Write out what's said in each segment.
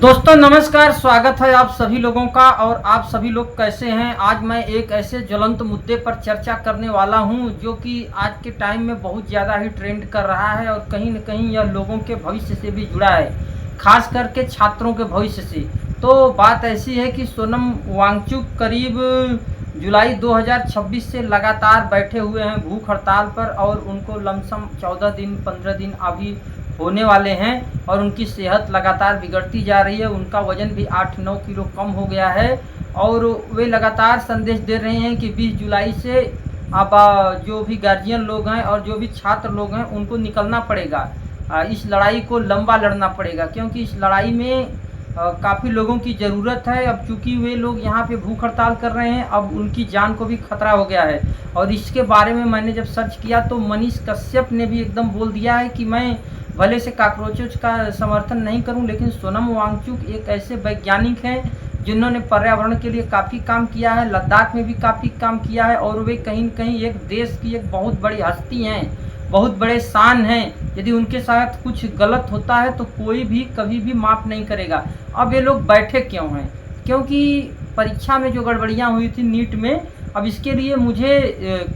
दोस्तों नमस्कार, स्वागत है आप सभी लोगों का। और आप सभी लोग कैसे हैं? आज मैं एक ऐसे ज्वलंत मुद्दे पर चर्चा करने वाला हूं जो कि आज के टाइम में बहुत ज़्यादा ही ट्रेंड कर रहा है और कहीं न कहीं यह लोगों के भविष्य से भी जुड़ा है, खास करके छात्रों के भविष्य से। तो बात ऐसी है कि सोनम वांगचुक करीब जुलाई 2026 से लगातार बैठे हुए हैं भूख हड़ताल पर और उनको लमसम 14 दिन 15 दिन अभी होने वाले हैं और उनकी सेहत लगातार बिगड़ती जा रही है। उनका वज़न भी 8-9 किलो कम हो गया है और वे लगातार संदेश दे रहे हैं कि 20 जुलाई से अब जो भी गार्जियन लोग हैं और जो भी छात्र लोग हैं उनको निकलना पड़ेगा। इस लड़ाई को लंबा लड़ना पड़ेगा क्योंकि इस लड़ाई में काफ़ी लोगों की ज़रूरत है। अब चूँकि वे लोग यहाँ पे भूख हड़ताल कर रहे हैं, अब उनकी जान को भी खतरा हो गया है। और इसके बारे में मैंने जब सर्च किया तो मनीष कश्यप ने भी एकदम बोल दिया है कि मैं भले से कॉकरोचों का समर्थन नहीं करूं, लेकिन सोनम वांगचुक एक ऐसे वैज्ञानिक हैं जिन्होंने पर्यावरण के लिए काफ़ी काम किया है, लद्दाख में भी काफ़ी काम किया है और वे कहीं न कहीं एक देश की एक बहुत बड़ी हस्ती हैं, बहुत बड़े शान हैं। यदि उनके साथ कुछ गलत होता है तो कोई भी कभी भी माफ़ नहीं करेगा। अब ये लोग बैठे क्यों हैं? क्योंकि परीक्षा में जो गड़बड़ियाँ हुई थी नीट में, अब इसके लिए मुझे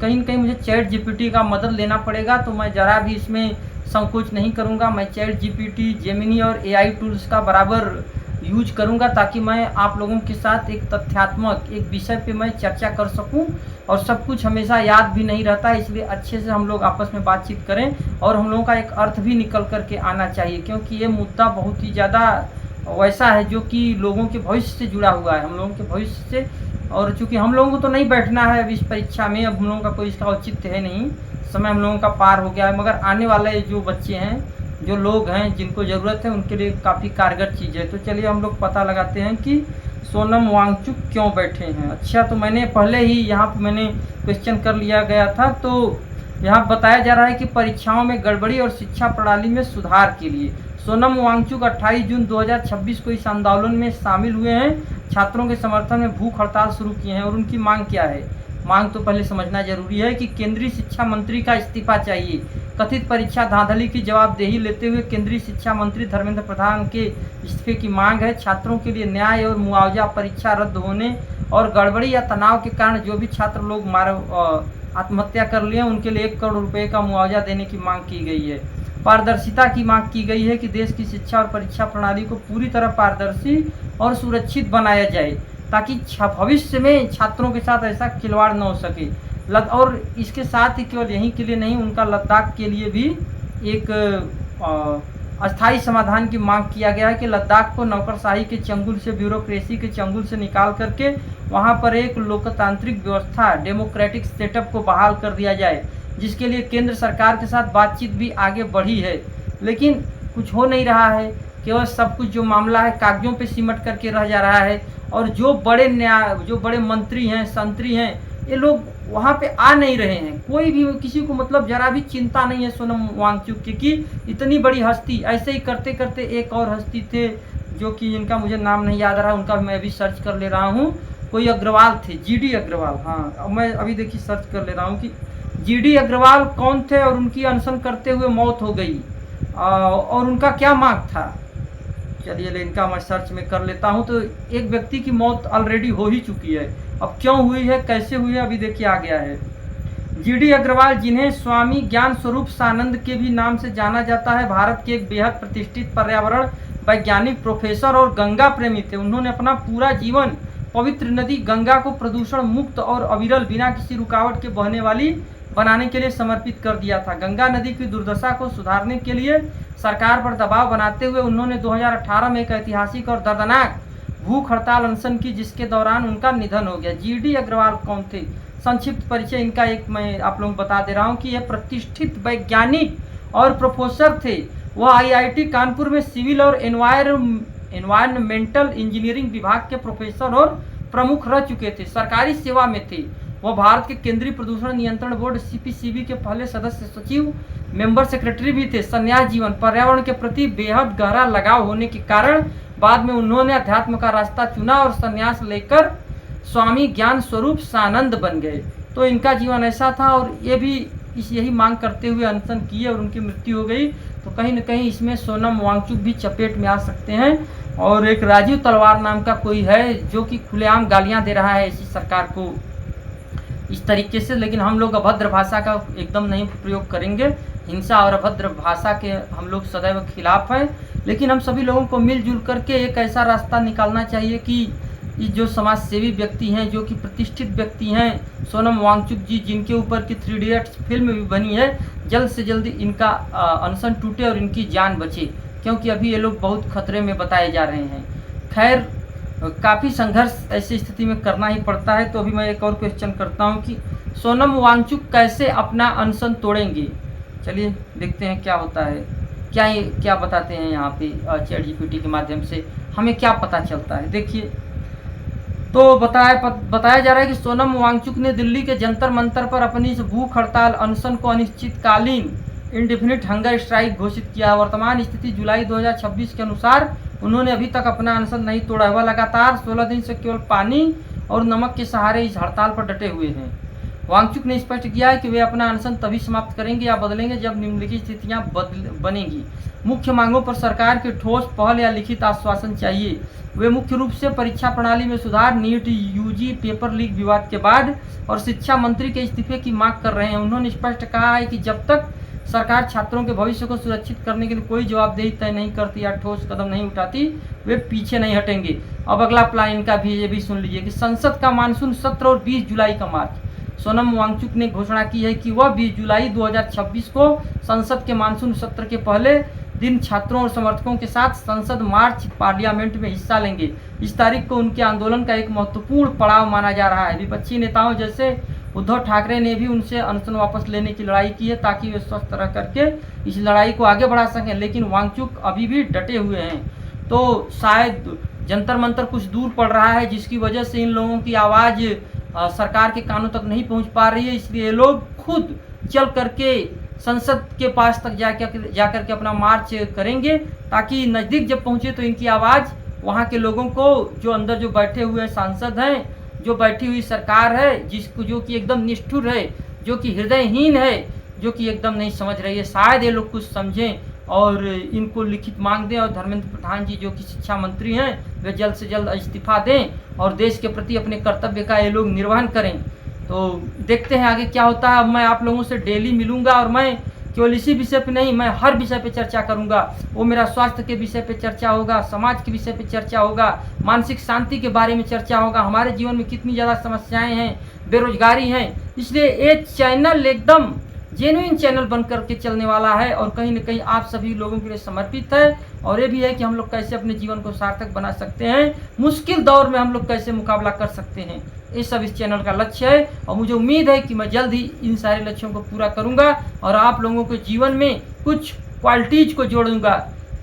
कहीं न कहीं मुझे चैट जीपीटी का मदद लेना पड़ेगा। तो मैं ज़रा भी इसमें संकोच नहीं करूंगा। मैं चैट जीपीटी, जेमिनी और एआई टूल्स का बराबर यूज करूंगा ताकि मैं आप लोगों के साथ एक तथ्यात्मक एक विषय पे मैं चर्चा कर सकूं। और सब कुछ हमेशा याद भी नहीं रहता, इसलिए अच्छे से हम लोग आपस में बातचीत करें और हम लोगों का एक अर्थ भी निकल करके आना चाहिए, क्योंकि ये मुद्दा बहुत ही ज़्यादा वैसा है जो कि लोगों के भविष्य से जुड़ा हुआ है, हम लोगों के भविष्य से। और चूँकि हम लोगों को तो नहीं बैठना है अब इस परीक्षा में, अब हम लोगों का कोई इसका औचित्य है नहीं, समय हम लोगों का पार हो गया है। मगर आने वाले जो बच्चे हैं, जो लोग हैं जिनको ज़रूरत है, उनके लिए काफ़ी कारगर चीज़ है। तो चलिए हम लोग पता लगाते हैं कि सोनम वांगचुक क्यों बैठे हैं। अच्छा, तो मैंने पहले ही यहाँ पर मैंने क्वेश्चन कर लिया गया था। तो यहाँ बताया जा रहा है कि परीक्षाओं में गड़बड़ी और शिक्षा प्रणाली में सुधार के लिए सोनम वांगचुक 28 जून 2026 को इस आंदोलन में शामिल हुए हैं। छात्रों के समर्थन में भूख हड़ताल शुरू किए हैं। और उनकी मांग क्या है? मांग तो पहले समझना जरूरी है कि केंद्रीय शिक्षा मंत्री का इस्तीफा चाहिए। कथित परीक्षा धांधली की जवाबदेही लेते हुए केंद्रीय शिक्षा मंत्री धर्मेंद्र प्रधान के इस्तीफे की मांग है। छात्रों के लिए न्याय और मुआवजा, परीक्षा रद्द होने और गड़बड़ी या तनाव के कारण जो भी छात्र लोग आत्महत्या कर लिए उनके लिए 1 करोड़ रुपए का मुआवजा देने की मांग की गई है। पारदर्शिता की मांग की गई है कि देश की शिक्षा और परीक्षा प्रणाली को पूरी तरह पारदर्शी और सुरक्षित बनाया जाए ताकि भविष्य में छात्रों के साथ ऐसा खिलवाड़ न हो सके। और इसके साथ ही केवल यहीं के लिए नहीं, उनका लद्दाख के लिए भी एक अस्थायी समाधान की मांग किया गया है कि लद्दाख को नौकरशाही के चंगुल से, ब्यूरोक्रेसी के चंगुल से निकाल करके वहां पर एक लोकतांत्रिक व्यवस्था, डेमोक्रेटिक सेटअप को बहाल कर दिया जाए, जिसके लिए केंद्र सरकार के साथ बातचीत भी आगे बढ़ी है। लेकिन कुछ हो नहीं रहा है, केवल सब कुछ जो मामला है कागजों पे सिमट करके रह जा रहा है। और जो बड़े मंत्री हैं, संतरी हैं, ये लोग वहाँ पे आ नहीं रहे हैं। कोई भी किसी को मतलब जरा भी चिंता नहीं है सोनम वांगचुक की कि इतनी बड़ी हस्ती। ऐसे ही करते करते एक और हस्ती थे जो कि जिनका मुझे नाम नहीं याद आ रहा, उनका मैं अभी सर्च कर ले रहा हूँ। कोई अग्रवाल थे, जीडी अग्रवाल। हाँ, अब मैं अभी देखिए सर्च कर ले रहा हूँ कि जीडी अग्रवाल कौन थे और उनकी अनशन करते हुए मौत हो गई और उनका क्या मांग था। चलिए इनका मैं सर्च में कर लेता हूं। तो एक व्यक्ति की मौत ऑलरेडी हो ही चुकी है। अब क्यों हुई है, कैसे हुई है, अभी देखिए आ गया है। जीडी अग्रवाल, जिन्हें स्वामी ज्ञान स्वरूप सानंद के भी नाम से जाना जाता है, भारत के एक बेहद प्रतिष्ठित पर्यावरण वैज्ञानिक, प्रोफेसर और गंगा प्रेमी थे। उन्होंने अपना पूरा जीवन पवित्र नदी गंगा को प्रदूषण मुक्त और अविरल, बिना किसी रुकावट के बहने वाली बनाने के लिए समर्पित कर दिया था। गंगा नदी की दुर्दशा को सुधारने के लिए सरकार पर दबाव बनाते हुए उन्होंने 2018 में एक ऐतिहासिक और दर्दनाक भूख हड़ताल अनशन की, जिसके दौरान उनका निधन हो गया। जीडी अग्रवाल कौन थे? संक्षिप्त परिचय इनका एक मैं आप लोगों को बता दे रहा हूँ कि यह प्रतिष्ठित वैज्ञानिक और प्रोफेसर थे। वह आईआईटी कानपुर में सिविल और एनवायरमेंटल इंजीनियरिंग विभाग के प्रोफेसर और प्रमुख रह चुके थे। सरकारी सेवा में थे। वह भारत के केंद्रीय प्रदूषण नियंत्रण बोर्ड सीपीसीबी के पहले सदस्य सचिव, मेंबर सेक्रेटरी भी थे। संन्यास जीवन, पर्यावरण के प्रति बेहद गहरा लगाव होने के कारण बाद में उन्होंने अध्यात्म का रास्ता चुना और संन्यास लेकर स्वामी ज्ञान स्वरूप सानंद बन गए। तो इनका जीवन ऐसा था। और ये भी इस यही मांग करते हुए अनशन किए और उनकी मृत्यु हो गई। तो कहीं न कहीं इसमें सोनम वांगचुक भी चपेट में आ सकते हैं। और एक राजीव तलवार नाम का कोई है जो कि खुलेआम गालियां दे रहा है इसी सरकार को इस तरीके से। लेकिन हम लोग अभद्र भाषा का एकदम नहीं प्रयोग करेंगे। हिंसा और अभद्र भाषा के हम लोग सदैव खिलाफ हैं। लेकिन हम सभी लोगों को मिलजुल करके एक ऐसा रास्ता निकालना चाहिए कि ये जो समाज सेवी व्यक्ति हैं, जो कि प्रतिष्ठित व्यक्ति हैं, सोनम वांगचुक जी, जिनके ऊपर की 3 इडियट्स फिल्म भी बनी है, जल्द से जल्द इनका अनशन टूटे और इनकी जान बचे, क्योंकि अभी ये लोग बहुत खतरे में बताए जा रहे हैं। खैर, काफ़ी संघर्ष ऐसी स्थिति में करना ही पड़ता है। तो अभी मैं एक और क्वेश्चन करता हूँ कि सोनम वांगचुक कैसे अपना अनशन तोड़ेंगे। चलिए देखते हैं क्या होता है, क्या बताते हैं यहाँ पे चैट जीपीटी के माध्यम से हमें क्या पता चलता है। देखिए, तो बताया जा रहा है कि सोनम वांगचुक ने दिल्ली के जंतर मंतर पर अपनी इस भूख हड़ताल अनशन को अनिश्चितकालीन इंडेफिनिट हंगर स्ट्राइक घोषित किया। वर्तमान स्थिति जुलाई 2026 के अनुसार उन्होंने अभी तक अपना अनशन नहीं तोड़ा। वह लगातार 16 दिन से केवल पानी और नमक के सहारे इस हड़ताल पर डटे हुए हैं। वांगचुक ने स्पष्ट किया है कि वे अपना अनशन तभी समाप्त करेंगे या बदलेंगे जब निम्नलिखित स्थितियां बनेंगी। मुख्य मांगों पर सरकार की ठोस पहल या लिखित आश्वासन चाहिए। वे मुख्य रूप से परीक्षा प्रणाली में सुधार, नीट यूजी पेपर लीक विवाद के बाद और शिक्षा मंत्री के इस्तीफे की मांग कर रहे हैं। उन्होंने स्पष्ट कहा है कि जब तक सरकार छात्रों के भविष्य को सुरक्षित करने के लिए कोई जवाबदेही तय नहीं करती या ठोस कदम नहीं उठाती, वे पीछे नहीं हटेंगे। अब अगला प्लान इनका भी ये भी सुन लीजिए कि संसद का मानसून सत्र और 20 जुलाई का मार्च। सोनम वांगचुक ने घोषणा की है कि वह 20 जुलाई 2026 को संसद के मानसून सत्र के पहले दिन छात्रों और समर्थकों के साथ संसद मार्च पार्लियामेंट में हिस्सा लेंगे। इस तारीख को उनके आंदोलन का एक महत्वपूर्ण पड़ाव माना जा रहा है। विपक्षी नेताओं जैसे उद्धव ठाकरे ने भी उनसे अनशन वापस लेने की लड़ाई की है ताकि वे स्वस्थ रह करके इस लड़ाई को आगे बढ़ा सकें। लेकिन वांगचुक अभी भी डटे हुए हैं। तो शायद जंतर मंतर कुछ दूर पड़ रहा है, जिसकी वजह से इन लोगों की आवाज़ सरकार के कानों तक नहीं पहुंच पा रही है। इसलिए लोग खुद चल करके संसद के पास तक जाकर के अपना मार्च करेंगे, ताकि नज़दीक जब पहुंचे तो इनकी आवाज़ वहां के लोगों को, जो अंदर जो बैठे हुए सांसद हैं, जो बैठी हुई सरकार है, जो कि एकदम निष्ठुर है, जो कि हृदयहीन है, जो कि एकदम नहीं समझ रही है, शायद ये लोग कुछ समझें और इनको लिखित मांग दें और धर्मेंद्र प्रधान जी, जो कि शिक्षा मंत्री हैं, वे जल्द से जल्द इस्तीफा दें और देश के प्रति अपने कर्तव्य का ये लोग निर्वहन करें। तो देखते हैं आगे क्या होता है। अब मैं आप लोगों से डेली मिलूंगा और मैं केवल इसी विषय पे नहीं, मैं हर विषय पे चर्चा करूंगा। वो मेरा स्वास्थ्य के विषय पे चर्चा होगा, समाज के विषय पे चर्चा होगा, मानसिक शांति के बारे में चर्चा होगा, हमारे जीवन में कितनी ज़्यादा समस्याएं हैं, बेरोजगारी हैं। इसलिए ये चैनल एकदम जेन्युइन चैनल बन करके चलने वाला है और कहीं न कहीं आप सभी लोगों के लिए समर्पित है। और ये भी है कि हम लोग कैसे अपने जीवन को सार्थक बना सकते हैं, मुश्किल दौर में हम लोग कैसे मुकाबला कर सकते हैं, ये सब इस चैनल का लक्ष्य है। और मुझे उम्मीद है कि मैं जल्द ही इन सारे लक्ष्यों को पूरा करूंगा और आप लोगों के जीवन में कुछ क्वालिटीज़ को जोड़ूंगा,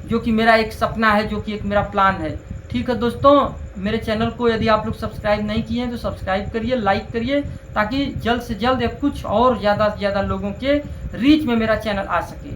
जो कि मेरा एक सपना है, जो कि एक मेरा प्लान है। ठीक है दोस्तों, मेरे चैनल को यदि आप लोग सब्सक्राइब नहीं किए हैं तो सब्सक्राइब करिए, लाइक करिए, ताकि जल्द से जल्द या कुछ और ज़्यादा से ज़्यादा लोगों के रीच में मेरा चैनल आ सके।